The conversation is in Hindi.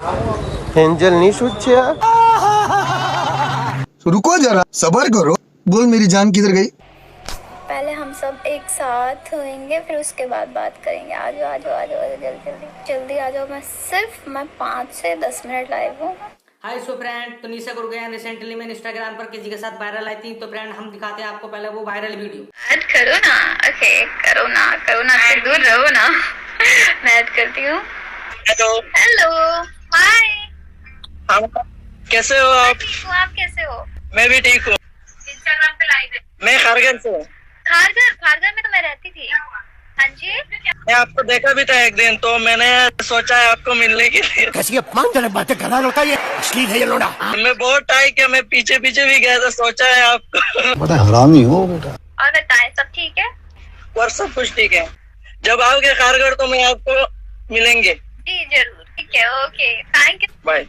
एंजल नहीं सोचा। रुको जरा सबर करो। बोल मेरी जान किधर गई। पहले हम सब एक साथ होंगे, फिर उसके बाद बात करेंगे। आ जाओ आ जाओ आ जाओ, जल्दी जल्दी जल्दी आ जाओ। मैं 5 से 10 मिनट लाइव हूँ। हाय सो फ्रेंड, तो निशा गुरगयान रिसेंटली मैंने इंस्टाग्राम पर किसी के साथ वायरल आई थी। तो फ्रेंड हम दिखाते हैं आपको पहले वो वायरल वीडियो। ऐड करो ना। ओके, करो ना से दूर रहो ना। मैं ऐड करती हूँ। हेलो हेलो, हाय। हम कैसे हो आप? ठीक हूँ, आप कैसे हो? मैं भी ठीक हूँ। इंस्टाग्राम पे लाइव है। मैं खारगर से हूँ। खारगर में तो मैं रहती थी। हाँ जी, मैं आपको देखा भी था एक दिन, तो मैंने सोचा है आपको मिलने के लिए। कैसी अपमानजनक बातें कर रहा होता है ये, अश्लील है ये लोड़ा। मैं बहुत ट्राई किया, मैं पीछे पीछे भी गया था, सोचा है आपको। बड़ा हरामी हो बेटा। और बताएं, सब ठीक है? और सब कुछ ठीक है। जब आओगे खारगर तो मैं आपको मिलेंगे। जी जरूर, ठीक है, ओके, थैंक यू। बाय।